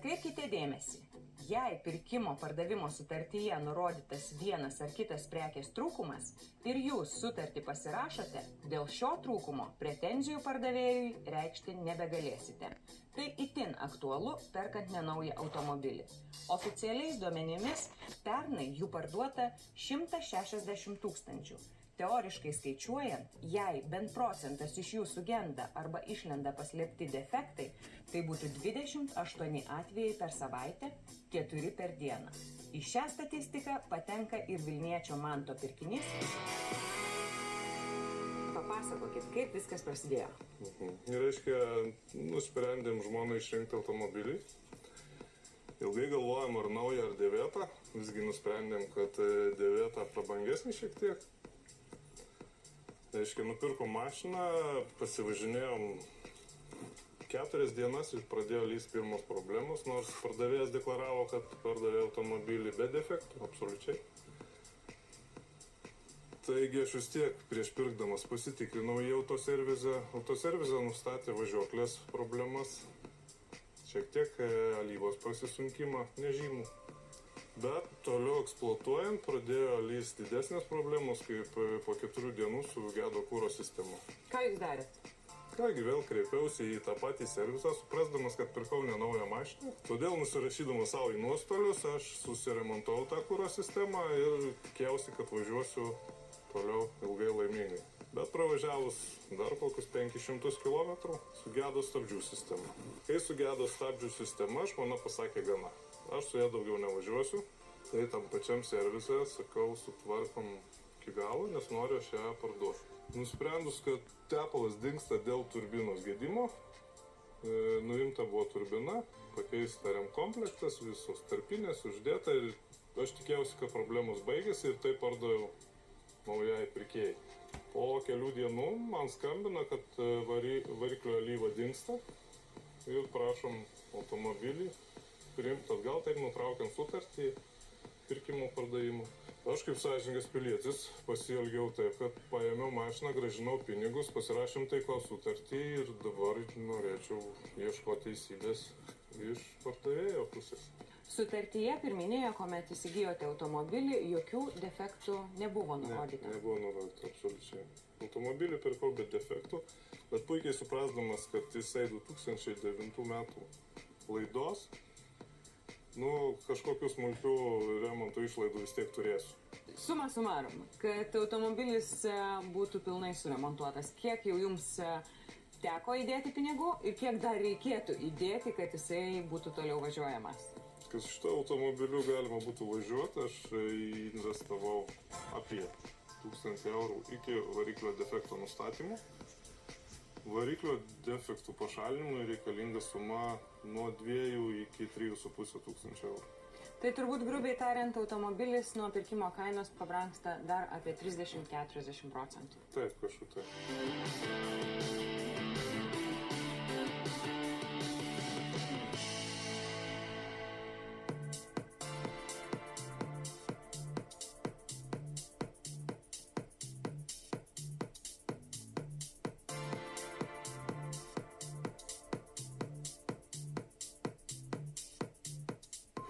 Atkreipkite dėmesį, jei pirkimo pardavimo sutartyje nurodytas vienas ar kitas prekės trūkumas ir jūs sutartį pasirašote, dėl šio trūkumo pretenzijų pardavėjui reikšti nebegalėsite. Tai itin aktualu perkant nenaują automobilį. Oficialiais duomenimis pernai jų parduota 160 000. Teoriškai skaičiuojant, jei bent procentas iš jų sugenda arba išlenda paslėpti defektai, tai būtų 28 atvejai per savaitę, 4 per dieną. Į šią statistiką patenka ir Vilniečio Manto pirkinys. Papasakokit, kaip viskas prasidėjo. Reiškia, nusprendėm žmoną išrinkti automobilį. Ilgai galvojom, ar naują, ar dėvėtą. Visgi nusprendėm, kad dėvėtą prabangesnį šiek tiek. Reiškia, nupirkom mašiną, pasivažinėjom 4 dienas ir pradėjo lįsti pirmos problemos, nors pardavėjas deklaravo, kad pardavė automobilį be defektų, absoliučiai. Taigi aš vis tiek prieš pirkdamas pasitikrinau į autoservizą. Autoservizą nustatė važiuoklės problemas, šiek tiek alyvos pasisunkimą, nežymų. Bet toliau eksploatuojant pradėjo lįsti didesnės problemos, kaip po 4 dienų sugedo kuro sistema. Ką jūs darėt? Kągi vėl kreipiausi į tą patį servisą, suprasdamas, kad pirkau nenaują mašiną. Todėl nusirašydamas savo į nuostolius, aš susiremontavau tą kuro sistemą ir tikėjausi, kad važiuosiu toliau ilgai laimingai. Bet pravažiavus dar kokius 500 km sugedo stabdžių sistema. Kai sugedo stabdžių sistema, žmona pasakė gana. Aš su ja daugiau nevažiuosiu, tai tam pačiam servise, sakau, sutvarkom iki galo, nes noriu aš ją parduoti. Nusprendus, kad tepalas dingsta dėl turbinos gedimo, nuimta buvo turbina, pakeista remkomplektas, visos tarpinės uždėta ir aš tikėjausi, kad problemos baigėsi ir tai pardaviau naujai pirkėjai. Po kelių dienų man skambina, kad variklio alyva dingsta ir prašom automobilį priimti atgal, taip nutraukiant sutartį pirkimo pardavimo. Aš kaip sąžiningas pilietis pasielgiau taip, kad paėmiau mašiną, grąžinau pinigus, pasirašėm taikos sutartį ir dabar norėčiau ieškoti teisybės iš pardavėjo pusės. Sutartyje pirminėje, kuomet įsigijote automobilį, jokių defektų nebuvo nurodyta. Nebuvo nurodyta, absoliučiai. Automobilį pirkau be defektų, bet puikiai suprasdamas, kad jisai 2009 metų laidos, kažkokių smulkių remonto išlaidų vis tiek turėsiu. Suma sumarum, kad automobilis būtų pilnai suremontuotas, kiek jau jums teko įdėti pinigų ir kiek dar reikėtų įdėti, kad jisai būtų toliau važiuojamas? Kad šitą automobiliu galima būtų važiuoti, aš investavau apie 1000 eurų iki variklio defekto nustatymo. Variklio defektų pašalinimui reikalinga suma nuo 2 iki 3,5 tūkstančio eurų. Tai turbūt grubiai tariant, automobilis nuo pirkimo kainos pabrangsta dar apie 30–40%. Taip, kažkur tai.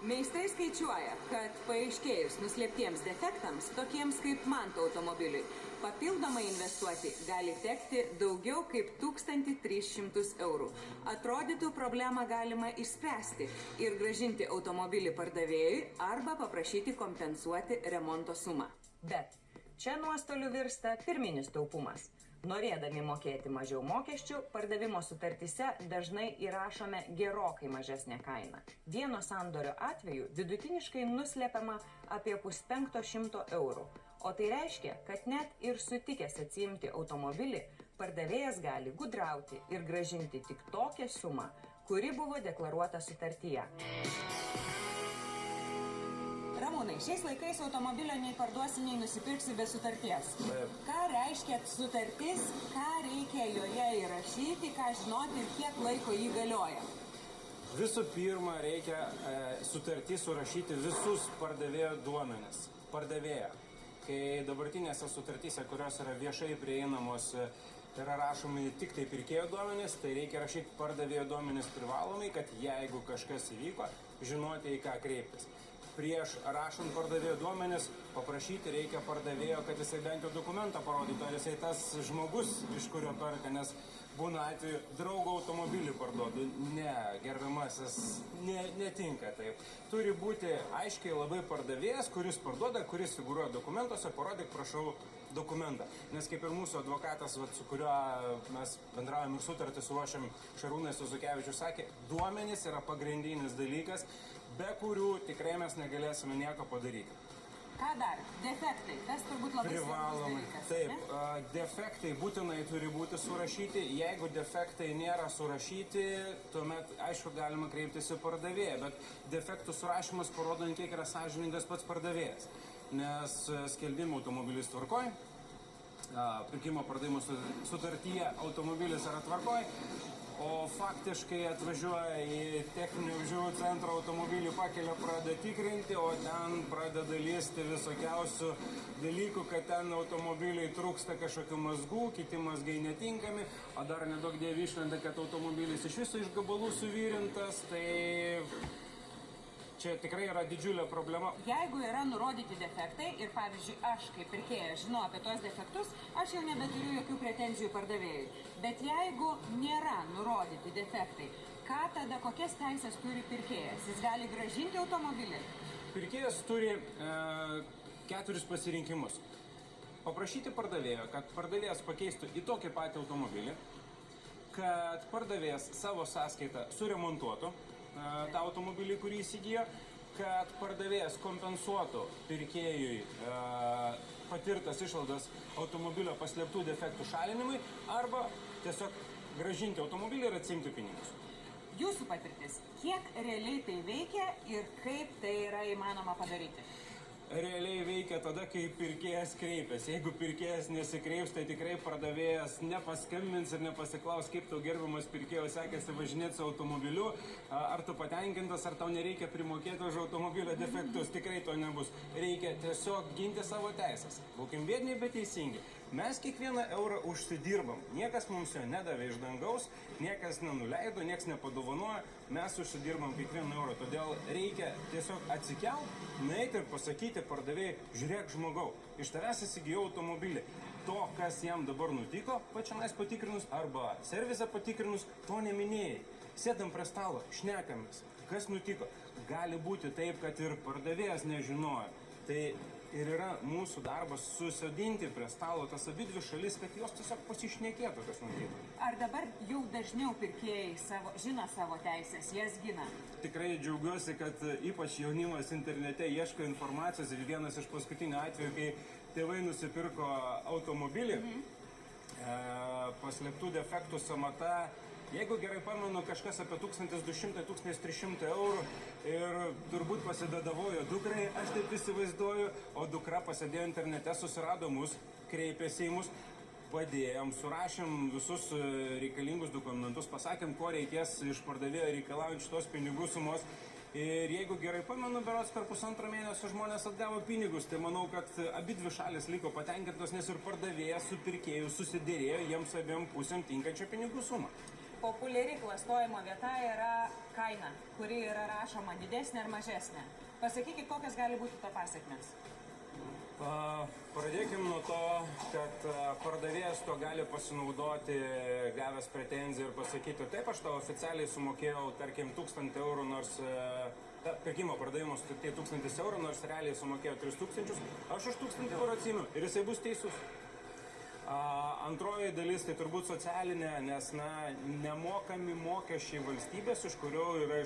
Meistrai skaičiuoja, kad paaiškėjus nuslėptiems defektams, tokiems kaip Manto automobiliui, papildomai investuoti gali tekti daugiau kaip 1300 eurų. Atrodytų, problemą galima išspręsti ir grąžinti automobilį pardavėjui arba paprašyti kompensuoti remonto sumą. Bet čia nuostolių virsta pirminis taupumas. Norėdami mokėti mažiau mokesčių, pardavimo sutartyse dažnai įrašome gerokai mažesnę kainą. Vieno sandorio atveju vidutiniškai nuslepiama apie 500 eurų. O tai reiškia, kad net ir sutikęs atsiimti automobilį, pardavėjas gali gudrauti ir grąžinti tik tokią sumą, kuri buvo deklaruota sutartyje. Ramūnai, šiais laikais automobilio nei parduosi, nei nusipirksi be sutarties. Taip. Ką reiškia sutartis, ką reikia joje įrašyti, ką žinoti ir kiek laiko jį galioja? Visų pirma, reikia sutartį surašyti visus pardavėjo duomenis. Pardavėjo. Kai dabartinėse sutartyse, kurios yra viešai prieinamos tai yra rašomi tik tai pirkėjo duomenys, tai reikia rašyti pardavėjo duomenys privalomai, kad jeigu kažkas įvyko, žinoti, į ką kreiptis. Prieš rašant pardavėjo duomenis, paprašyti reikia pardavėjo, kad jisai bent jau dokumentą parodytų, ar jisai tas žmogus, iš kurio perka, nes būna atveju draugo automobilį parduodu. Ne, gerbiamasis, netinka taip. Turi būti aiškiai labai pardavėjas, kuris parduoda, kuris figūruoja dokumentuose, parodyk, prašau, dokumentą. Nes kaip ir mūsų advokatas, su kuriuo mes bendraujam ir sutartį suruošiam, Šarūnas Suzukevičius sakė, duomenys yra pagrindinis dalykas, be kurių tikrai mes negalėsime nieko padaryti. Ką dar? Defektai. Tas turbūt labai svarbus dalykas. Taip, defektai būtinai turi būti surašyti. Jeigu defektai nėra surašyti, tuomet, aišku, galima kreiptis į pardavėją, bet defektų surašymas parodo, kiek yra sąžiningas pats pardavėjas. Nes skelbimo automobilis tvarkoj, pirkimo pardavimo sutartyje automobilis yra tvarkoj, o faktiškai atvažiuoja į techninių apžiūrų centro automobilį, pakelia, pradeda tikrinti, o ten pradeda liesti visokiausių dalykų, kad ten automobiliai trūksta kažkokių mazgų, kiti mazgai netinkami, o dar nedaug dievi išlenda, kad automobilis iš viso iš gabalų suvirintas, tai čia tikrai yra didžiulė problema. Jeigu yra nurodyti defektai ir, pavyzdžiui, aš kaip pirkėjas žinau apie tos defektus, aš jau nebeturiu jokių pretenzijų pardavėjui. Bet jeigu nėra nurodyti defektai, ką tada, kokias teisės turi pirkėjas? Jis gali grąžinti automobilį? Pirkėjas turi 4 pasirinkimus. Paprašyti pardavėjo, kad pardavėjas pakeistų į tokį patį automobilį, kad pardavėjas savo sąskaitą suremontuotų tą automobilį, kurį įsigijo, kad pardavėjas kompensuotų pirkėjui patirtas išlaidas automobilio paslėptų defektų šalinimui arba tiesiog grąžinti automobilį ir atsiimti pinigus. Jūsų patirtis, kiek realiai tai veikia ir kaip tai yra įmanoma padaryti? Realiai veikia tada, kai pirkėjas kreipiasi. Jeigu pirkėjas nesikreips, tai tikrai pardavėjas nepaskambins ir nepasiklaus, kaip tau gerbiamas pirkėjo sekėsi važinėti su automobiliu, ar tu patenkintas, ar tau nereikia primokėti už automobilio defektus. Tikrai to nebus. Reikia tiesiog ginti savo teisės. Būkim biedni, bet teisingi. Mes kiekvieną eurą užsidirbam. Niekas mums jo nedavė iš dangaus, niekas nenuleido, niekas nepadovanojo. Mes užsidirbam kiekvieną eurą. Todėl reikia tiesiog atsikelt, nueiti ir pasakyti pardavėjai, žiūrėk žmogau, iš tavęs įsigijau automobilį. To, kas jam dabar nutiko, pačianais patikrinus arba servizą patikrinus, to neminėjai. Sėdam prie stalo, šnekamės. Kas nutiko? Gali būti taip, kad ir pardavėjas nežinojo. Tai ir yra mūsų darbas susodinti prie stalo tas abidvi šalis, kad jos tiesiog pasišnekėtų, kas nutiko. Ar dabar jau dažniau pirkėjai žino savo teisės, jas gina? Tikrai džiaugiuosi, kad ypač jaunimas internete ieško informacijos ir vienas iš paskutinių atvejų, kai tėvai nusipirko automobilį, paslėptų defektų sąmata. Jeigu gerai pamenu, kažkas apie 1200-1300 eurų ir turbūt pasidadavojo dukrai, aš taip įsivaizduoju, o dukra pasėdėjo internete, susirado mus, kreipėsi į mus, padėjom, surašėm visus reikalingus dokumentus, pasakėm, ko reikės iš pardavėjo reikalaujant šitos pinigų sumos. Ir jeigu gerai pamenu, berods per 1,5 mėnesio žmonės atgavo pinigus, tai manau, kad abidvi šalis liko patenkintos, nes ir pardavėjas su pirkėju susidėrėjo jiems abiem pusėm tinkančią pinigų sumą. Populiari klastojimo vieta yra kaina, kuri yra rašoma didesnė ar mažesnė. Pasakykit, kokios gali būti to pasiekmes. Pradėkim nuo to, kad pardavėjas to gali pasinaudoti, gavęs pretenziją ir pasakyti, taip, aš tau oficialiai sumokėjau, tarkim, 1000 eurų, nors pirkimo pardavimo sutartyje 1000 eurų, nors realiai sumokėjau 3000, aš už 1000 eurų atsiimiu ir jisai bus teisus. Antroji dalis tai turbūt socialinė, nes nemokami mokesčiai valstybės, iš kurių yra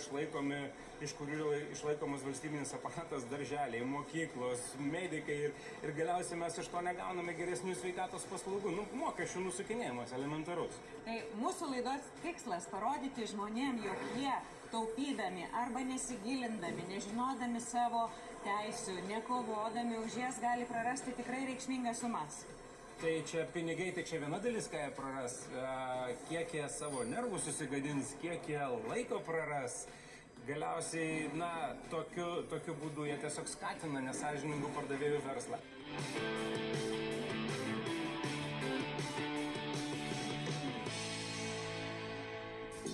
išlaikomas valstybinis aparatas, darželiai, mokyklos, medikai ir galiausiai mes iš to negauname geresnių sveikatos paslaugų. Mokesčių nusukinėjimas elementarus. Tai mūsų laidos tikslas parodyti žmonėm, jog jie taupydami arba nesigilindami, nežinodami savo teisių, nekovodami už jas gali prarasti tikrai reikšmingas sumas. Tai čia pinigai, tai čia viena dalis, ką jie praras, kiek jie savo nervų susigadins, kiek jie laiko praras. Galiausiai, tokiu būdu jie tiesiog skatina nesąžiningų pardavėjų verslą.